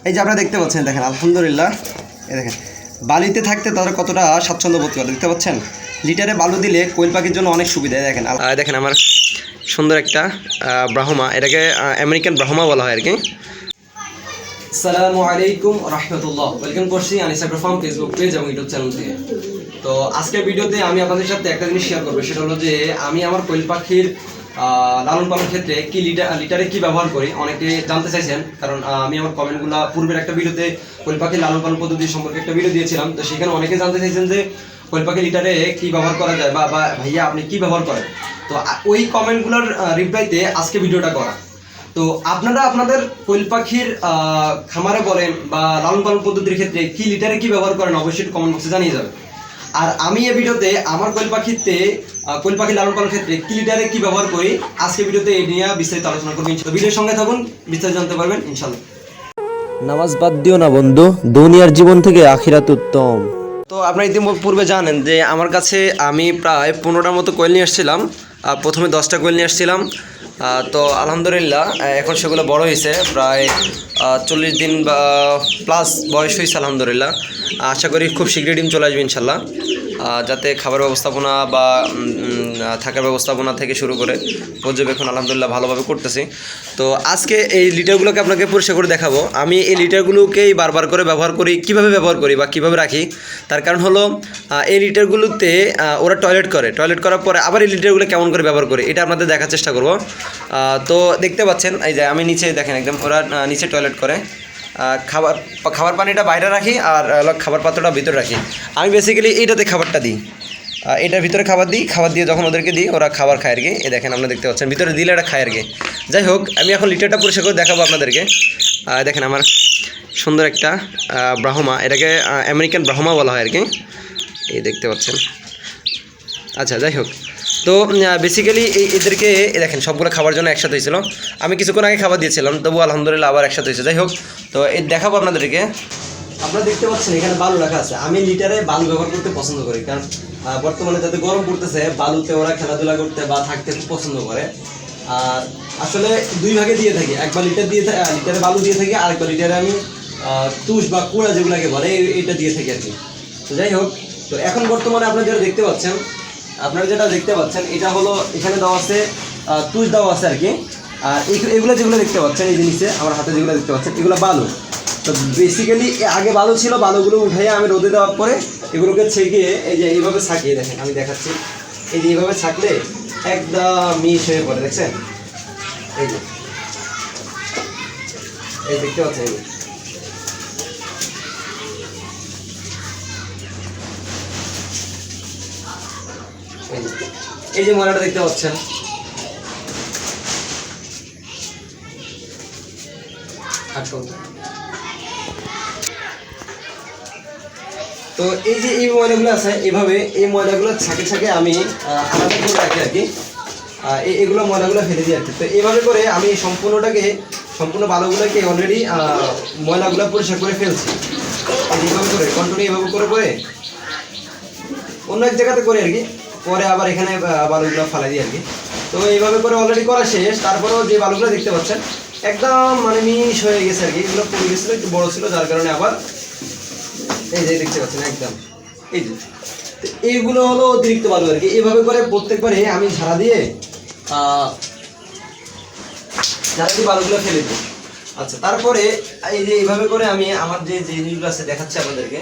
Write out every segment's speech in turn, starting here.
এই যে আপনারা দেখতে পাচ্ছেন, দেখেন আলহামদুলিল্লাহ, এই দেখেন বালিতে থাকতে তারা কতটা স্বাচ্ছন্দ্য বোধ করে, দেখতে পাচ্ছেন। লিটারে বালু দিলে কোয়েল পাখির জন্য অনেক সুবিধা। দেখেন দেখেন আমার সুন্দর একটা ব্রাহ্মা, এটাকে আমেরিকান ব্রাহ্মা বলা হয় আর কি। আসসালামু আলাইকুম রহমতুল্লাহ, ওয়েলকাম করছি আনিসা ফার্ম ফেসবুক পেজ এবং ইউটিউব চ্যানেল থেকে। তো আজকের ভিডিওতে আমি আপনাদের সাথে একটা জিনিস শেয়ার করবো, সেটা হলো যে আমি আমার কোয়েল পাখির লালন পালন ক্ষেত্রে কি লিটারে কি ব্যবহার করি। অনেকে জানতে চাইছেন, কারণ আমি আমার কমেন্টগুলো পূর্বের একটা ভিডিওতে কোয়েল পাখির লালন পালন পদ্ধতি সম্পর্কে একটা ভিডিও দিয়েছিলাম। তো সেখানে অনেকে জানতে চাইছেন যে কোয়েল পাখি লিটারে কি ব্যবহার করা যায়, বা ভাইয়া আপনি কি ব্যবহার করেন। তো ওই কমেন্টগুলোর রিপ্লাইতে আজকে ভিডিওটা করা। তো আপনারা আপনাদের কোয়েল পাখির খামারে বলেন বা লালন পালন পদ্ধতির ক্ষেত্রে কি লিটারে কি ব্যবহার করেন, অবশ্যই কমেন্ট বক্সে জানিয়ে যাবেন। আর আমি এই ভিডিওতে আমার কোয়েল পাখি লালন পালন ক্ষেত্রে কি লিটারে কি ব্যবহার করি, আজকে ভিডিওতে এই নিয়ে বিস্তারিত আলোচনা করবো। ভিডিওর সঙ্গে থাকুন, বিস্তারিত জানতে পারবেন ইনশাল্লাহ। নামাজ বাদ দিও না বন্ধু, দুনিয়ার জীবন থেকে আখিরাত উত্তম। তো আপনারা ইতিপূর্বে জানেন যে আমার কাছে আমি প্রায় 15টার মতো কোয়েল নিয়ে আসছিলাম। প্রথমে 10টা কোয়েল নিয়ে আসছিলাম। তো আলহামদুলিল্লাহ এখন সেগুলো বড় হয়েছে, প্রায় 40 দিন বা প্লাস বয়স হয়েছে আলহামদুলিল্লাহ। আশা করি খুব শীঘ্রই ডিম চলে আসবে ইনশাল্লাহ। যাতে খাবার ব্যবস্থাপনা বা থাকার ব্যবস্থাপনা থেকে শুরু করে পর্যবেক্ষণ আলহামদুলিল্লাহ ভালোভাবে করতেছি। তো আজকে এই লিটারগুলোকে আপনাকে পরিষ্কার করে দেখাবো। আমি এই লিটারগুলোকেই বারবার করে ব্যবহার করি, কিভাবে ব্যবহার করি বা কিভাবে রাখি। তার কারণ হলো এই লিটারগুলোতে ওরা টয়লেট করার পরে আবার এই লিটারগুলো কেমন করে ব্যবহার করে এটা আপনাদের দেখার চেষ্টা করব। তো দেখতে পাচ্ছেন, এই যে আমি নিচে দেখেন একদম ওরা নিচে টয়লেট করে। খাবার পানিটা বাইরে রাখি আর খাবার পাত্রটা ভিতরে রাখি। আমি বেসিক্যালি এইটাতে খাবারটা দিই, এটার ভিতরে খাবার দিয়ে যখন ওদেরকে দিই ওরা খাবার খায় আর কি। এই দেখেন আপনারা দেখতে পাচ্ছেন ভিতরে দিলে এটা খায় আর কি। যাই হোক, আমি এখন লিটারটা পরিষ্কার করে দেখাবো আপনাদেরকে। দেখেন আমার সুন্দর একটা ব্রাহ্মা, এটাকে আমেরিকান ব্রাহ্মা বলা হয় আর কি। এই দেখতে পাচ্ছেন। আচ্ছা, যাই হোক, তো বেসিক্যালি এদেরকে দেখেন সবগুলো খাবার জন্য একসাথে হয়েছিল। আমি কিছুক্ষণ আগে খাবার দিয়েছিলাম, তবু আলহামদুলিল্লাহ আবার একসাথে হয়েছে। যাই হোক, তো এই দেখাবো আপনাদেরকে। আপনারা দেখতে পাচ্ছেন এখানে বালু রাখা আছে। আমি লিটারে বালু ব্যবহার করতে পছন্দ করি, কারণ বর্তমানে যাতে গরম পড়তেছে, বালুতে ওরা খেলাধুলা করতে বা থাকতে খুব পছন্দ করে। আর আসলে দুই ভাগে দিয়ে থাকি, একবার লিটারে বালু দিয়ে থাকি, আরেকবার লিটারে আমি তুষ বা কুড়া যেগুলোকে বলে এটা দিয়ে থাকি আর কি। তো যাই হোক, তো এখন বর্তমানে আপনারা যেটা দেখতে পাচ্ছেন এটা হলো এখানে দেওয়া আছে তুষ দেওয়া আছে আর কি। আর এগুলো যেগুলো দেখতে পাচ্ছেন, এই জিনিসে আমার হাতে যেগুলো দেখতে পাচ্ছেন এগুলো বালু। তো বেসিক্যালি আগে বালু ছিল, বালুগুলো উঠাইয়ে আমি রোদে দেওয়ার পরে এগুলোকে ছেঁকিয়ে এই যে এইভাবে ছাকিয়ে, দেখেন আমি দেখাচ্ছি, এই যে এইভাবে ছাকলে একদম মিশ হয়ে পড়ে। দেখছেন এই যে, এই দেখতে পাচ্ছেন, এই যে ময়লাটা দেখতে পাচ্ছেন, তো এই যে এই ময়লাগুলো আছে, এইভাবে এই ময়লাগুলো ছাকে আমি আলাদা করে রাখি আর কি। এগুলো ময়লাগুলো ফেলে দিই আর কি। তো এইভাবে করে আমি সম্পূর্ণ বালুগুলোকে অলরেডি ময়লাগুলো পরিষ্কার করে ফেলছি। এইভাবে করে কন্টিনিউ এইভাবে করে অন্য এক জায়গাতে করে আর কি, পরে আবার এখানে বালুগুলো ফালাই দিই আর কি। তো এইভাবে করে অলরেডি করা শেষ। তারপরেও যে বালুগুলো দেখতে পাচ্ছেন একদম মানে মিশ হয়ে গেছে আর কি। এগুলো পড়ে গেছিলো, একটু বড় ছিল, যার কারণে আবার এই যে দেখতে পাচ্ছেন একদম এই যে। এইগুলো হলো অতিরিক্ত বালু আর কি। এইভাবে করে প্রত্যেকবারে আমি ঝাড়া দিয়ে বালুগুলো ফেলে দিই। আচ্ছা, তারপরে এই যে এইভাবে করে আমি আমার যে জিনিসগুলো আছে দেখাচ্ছি আপনাদেরকে।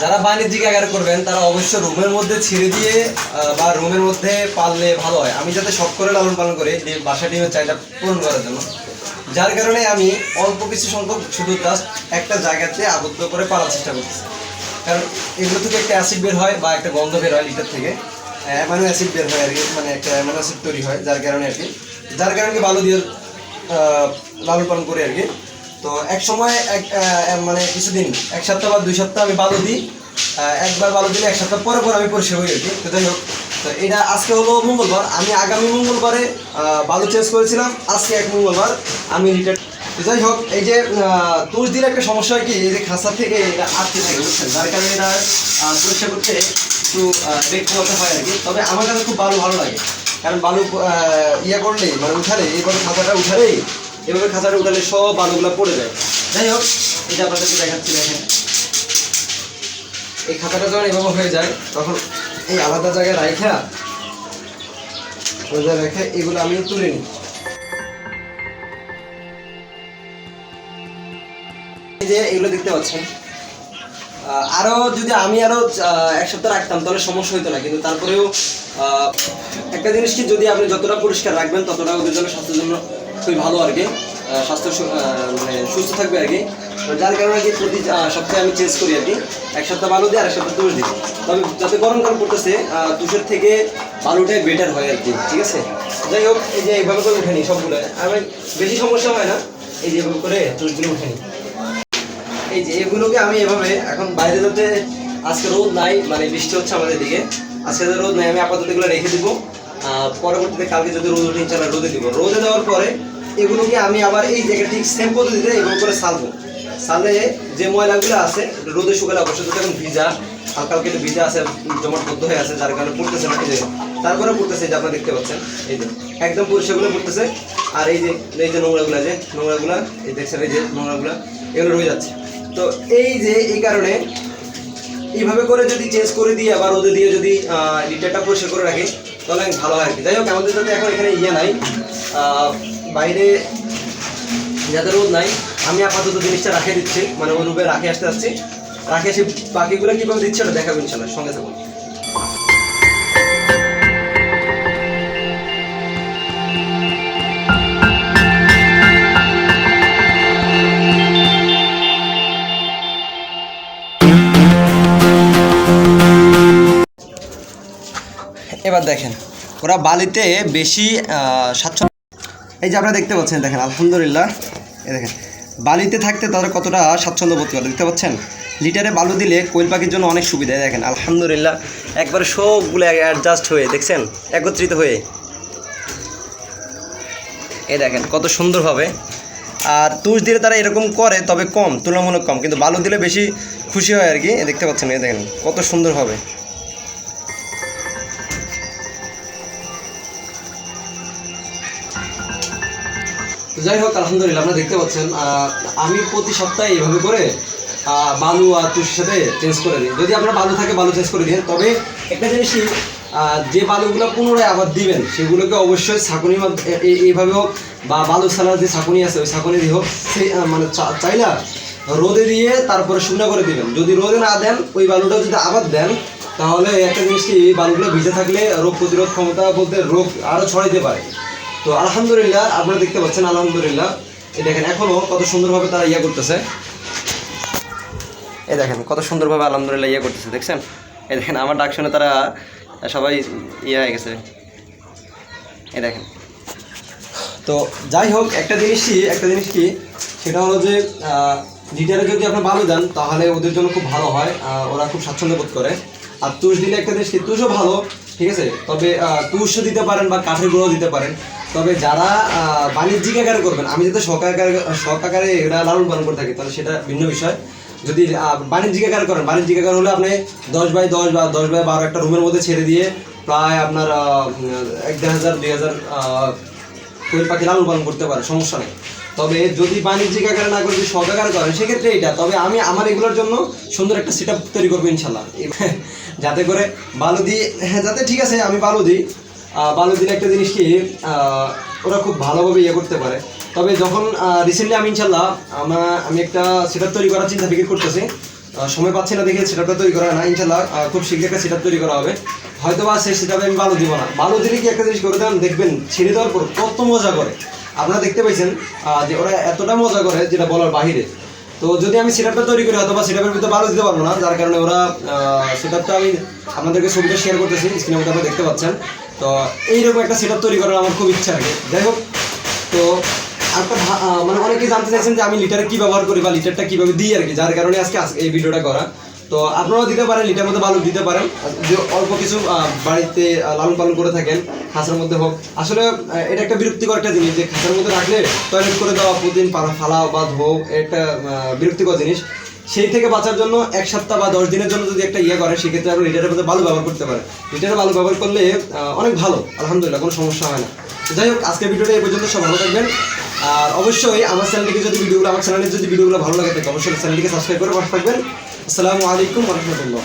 যারা বাণিজ্যিক আকারে করবেন তারা অবশ্য রুমের মধ্যে ছেড়ে দিয়ে বা রুমের মধ্যে পাললে ভালো হয়। আমি যাতে শখ করে লালন পালন করি বাসা ডিমের চাহিদা পূরণ করার জন্য, যার কারণে আমি অল্প কিছু সংখ্যক শুধু জাস্ট একটা জায়গাতে আবদ্ধ করে পালার চেষ্টা করতেছি। কারণ এগুলো থেকে একটা অ্যাসিড বের হয় বা একটা গন্ধ বের হয় লিটার থেকে, অ্যামাইনো অ্যাসিড বের হয় আর কি, মানে একটা অ্যামাইনো অ্যাসিড তৈরি হয়, যার কারণে বালু দিয়ে লালন পালন করি আর কি। তো এক সময় মানে কিছুদিন, এক সপ্তাহ বা 2 সপ্তাহ আমি বালু দিই। একবার বালু দিলে এক সপ্তাহ পরে আমি পরিষ্কার হয়ে গেছি। তো যাই হোক, তো এটা আজকে হলো মঙ্গলবার, আমি আগামী মঙ্গলবারে বালু চেঞ্জ করেছিলাম। আজকে এক মঙ্গলবার আমি লিটার তো যাই হোক, এই যে তুষ দিলে একটা সমস্যা হয় কি, এই যে খাঁচা থেকে এটা আটকে থাকে বুঝছেন, যার কারণে এটা পরিষ্কার করতে একটু বেগ পোহাতে হয় আর কি। তবে আমার কাছে খুব ভালো লাগে, কারণ বালু ইয়ে করলে মানে উঠালে, এইভাবে খাঁচাটা উঠালেই, এভাবে খাঁচাটা উঠালে সব বালুগুলো পড়ে যায়। যাই হোক, এটা আপনাদেরকে দেখাচ্ছি। দেখেন, এই খাঁচাটা যখন এভাবে হয়ে যায় তখন এই আলাদা জায়গায় রেখে এগুলো আমি তুলে নিই। এই যে এগুলো দেখতে পাচ্ছেন, আরও যদি আমি আরও এক সপ্তাহ রাখতাম তাহলে সমস্যা হতো না, কিন্তু তারপরেও একটা জিনিস কি, যদি আপনি যতটা পরিষ্কার রাখবেন ততটা ওদের জন্য, স্বাস্থ্যের জন্য খুবই ভালো আর কি, স্বাস্থ্য মানে সুস্থ থাকবে আর কি। যার কারণে আর কি প্রতি সপ্তাহে আমি চেঞ্জ করি আর কি, এক সপ্তাহ বালু দিই আর এক সপ্তাহ তুষ দিই। তবে যাতে গরমকাল পড়তেছে তুষের থেকে বালুটাই বেটার হয় আর কি, ঠিক আছে। যাই হোক, এই যে এইভাবে করে উঠে নিই সবগুলো, আমি বেশি সমস্যা হয় না, এই যে এভাবে করে তুষগুলো উঠে নিই। এই যে এগুলোকে আমি এভাবে, এখন বাইরে যাতে আজকে রোদ নাই, মানে বৃষ্টি হচ্ছে আমাদের দিকে, আজকে যাতে রোদ নাই, আমি আপাতত এগুলো রেখে দিব। পরবর্তীতে কালকে যদি রোদ উঠে ইনশাল্লাহ রোদে দিব। রোদে দেওয়ার পরে এগুলোকে আমি আবার এই জায়গায় ঠিক সেম পদ্ধতিতে এগুলো করে সালবো। সালে যে ময়লাগুলো আছে রোদে শুকালে অবশ্যই, তো এখন ভিজা হালকা হালকা একটু ভিজা আছে, জমাটবদ্ধ হয়ে আছে, যার কারণে পড়তেছে না। এই যে তারপরে পড়তেছে, যে আপনারা দেখতে পাচ্ছেন, এই যে একদম পরিষ্কারগুলো পড়তেছে। আর এই যে নোংরাগুলো, এই দেখছেন, এই যে নোংরাগুলো এগুলো রয়ে যাচ্ছে। তো এই কারণে এইভাবে করে যদি চেঞ্জ করে দিই, আবার রোদে দিয়ে যদি লিটারটা পরিষ্কার করে রাখি তাহলে ভালো হয় আর কি। যাই হোক, আমাদের যাতে এখন এখানে ইয়ে নাই, বাইরে যাতে রোদ নাই, আমি আপাতত জিনিসটা রাখে দিচ্ছি, মানে ওই রূপে রাখে আসতে যাচ্ছি। রাখে এসে বাকিগুলো কীভাবে দিচ্ছে ওটা দেখাবো ইনশাল্লাহ, সঙ্গে থাকুন। এবার দেখেন, ওরা বালিতে বেশি স্বাচ্ছন্দ্য, এই যে আপনারা দেখতে পাচ্ছেন, দেখেন আলহামদুলিল্লাহ, এই দেখেন বালিতে থাকতে তারা কতটা স্বাচ্ছন্দ্য বোধ করে, দেখতে পাচ্ছেন। লিটারে বালু দিলে কোয়েল পাখির জন্য অনেক সুবিধা। দেখেন আলহামদুলিল্লাহ, একবারে সবগুলো অ্যাডজাস্ট হয়ে, দেখছেন, একত্রিত হয়ে, এই দেখেন কত সুন্দরভাবে। আর তুষ দিলে তারা এরকম করে, তবে কম, তুলনামূলক কম, কিন্তু বালু দিলে বেশি খুশি হয় আর কি। দেখতে পাচ্ছেন, এই দেখেন কত সুন্দরভাবে। যাই হোক, আলহামদুলিল্লাহ, আপনারা দেখতে পাচ্ছেন, আমি প্রতি সপ্তাহে এইভাবে করে বালু আর তুষের সাথে চেঞ্জ করে দিই। যদি আপনার বালু থাকে বালু চেঞ্জ করে দিন। তবে একটা জিনিসই, যে বালুগুলো পুনরায় আবার দিবেন সেগুলোকে অবশ্যই ছাঁকুনি এইভাবে হোক, বা বালু ছাড়ার যে ছাঁকুনি আছে ওই ছাঁকুনি দিয়ে হোক, সেই মানে চাইলা রোদে দিয়ে তারপরে শুকনো করে দিবেন। যদি রোদে না দেন, ওই বালুটা যদি আবার দেন, তাহলে একটা জিনিস কি, বালুগুলো ভিজে থাকলে রোগ প্রতিরোধ ক্ষমতা বলতে রোগ আরও ছড়াইতে পারে। তো আলহামদুলিল্লাহ, আপনারা দেখতে পাচ্ছেন, আলহামদুলিল্লাহ, এই দেখেন এখনও কত সুন্দরভাবে তারা ইয়ে করতেছে। এই দেখেন কত সুন্দরভাবে আলহামদুলিল্লাহ ইয়ে করতেছে, দেখছেন। এই দেখেন আমার ডাক শুনে তারা সবাই ইয়ে হয়ে গেছে, এই দেখেন। তো যাই হোক, একটা জিনিস কি, সেটা হলো যে লিটারে যদি আপনি বালু দেন তাহলে ওদের জন্য খুব ভালো হয়, ওরা খুব স্বাচ্ছন্দ্য বোধ করে। আর তুষ দিলে একটা জিনিস কি, তুষও ভালো, ঠিক আছে। তবে তুষও দিতে পারেন বা কাঠের গুঁড়ো দিতে পারেন। তবে যারা বাণিজ্যিক আকারে করবেন, আমি যাতে শখ আকারে এটা লালন পালন করে থাকি, তাহলে সেটা ভিন্ন বিষয়। যদি বাণিজ্যিক আকারে করেন, বাণিজ্যিক আকার হলে আপনি 10x10 বা 10x12 একটা রুমের মধ্যে ছেড়ে দিয়ে প্রায় আপনার 1,500-2,000 কোয়েল পাখি লালন পালন করতে পারে, সমস্যা নেই। তবে যদি বাণিজ্যিক আকারে না করে যদি শখ আকারে করেন, সেক্ষেত্রে এটা। তবে আমি আমার এগুলোর জন্য সুন্দর একটা সেট আপ তৈরি করবো ইনশাল্লাহ, যাতে করে বালু দিই, হ্যাঁ, যাতে ঠিক আছে আমি বালু দিই, বালু দিলে একটা জিনিস কি, ওরা খুব ভালোভাবে ইয়ে করতে পারে। তবে যখন রিসেন্টলি আমি ইনশাল্লাহ আমি একটা সেট আপ তৈরি করার চিন্তা ফিকির করতেছি, সময় পাচ্ছি না দেখে সেট আপটা তৈরি করা না, ইনশাল্লাহ খুব শীঘ্র একটা সেট আপ তৈরি করা হবে। হয়তো বা সেই সেট আপে আমি বালু দিব না, বালু দিলে কি একটা জিনিস করে দেন, দেখবেন ছেড়ে দেওয়ার পর কত মজা করে। আপনারা দেখতে পাইছেন যে ওরা এতটা মজা করে যেটা বলার বাহিরে। তো যদি আমি সেট আপটা তৈরি করি, হয়তো বা সেট আপের ভিতরে বালু দিতে পারবো না, যার কারণে ওরা সেট আপটা আমি আপনাদেরকে ছবিটা শেয়ার করতেছি, স্ক্রিনের মধ্যে আপনারা দেখতে পাচ্ছেন। তো এইরকম একটা সেট আপ তৈরি করার আমার খুব ইচ্ছা আর কি। যাই হোক, তো একটা মানে অনেকেই জানতে চাইছেন যে আমি লিটারে কী ব্যবহার করি বা লিটারটা কীভাবে দিই আর কি, যার কারণে আজকে এই ভিডিওটা করা। তো তো আপনারাও দিতে পারেন, লিটার মধ্যে বালু দিতে পারেন যে অল্প কিছু বাড়িতে লালন পালন করে থাকেন, খাঁচার মধ্যে হোক। আসলে এটা একটা বিরক্তিকর একটা জিনিস যে খাঁচার মধ্যে রাখলে টয়লেট করে দেওয়া, প্রতিদিন ফালা বা ধোক, একটা বিরক্তিকর জিনিস। সেই থেকে বাঁচার জন্য 1 সপ্তাহ বা 10 দিনের জন্য যদি একটা ইয়ে করেন, সেক্ষেত্রে আপনি লিটারের মধ্যে বালু ব্যবহার করতে পারেন। লিটারের বালু ব্যবহার করলে অনেক ভালো, আলহামদুলিল্লাহ, কোনো সমস্যা হয় না। তো যাই হোক, আজকের ভিডিওটা এই পর্যন্ত, সব ভালো থাকবেন। আর অবশ্যই আমার চ্যানেলটিকে যদি ভিডিওগুলো, আমার চ্যানেলের যদি ভিডিওগুলো ভালো লাগে থাকে, অবশ্যই চ্যানেলটিকে সাবস্ক্রাইব করে পাশে থাকবেন। আসসালামু আলাইকুম ওয়া রাহমাতুল্লাহ।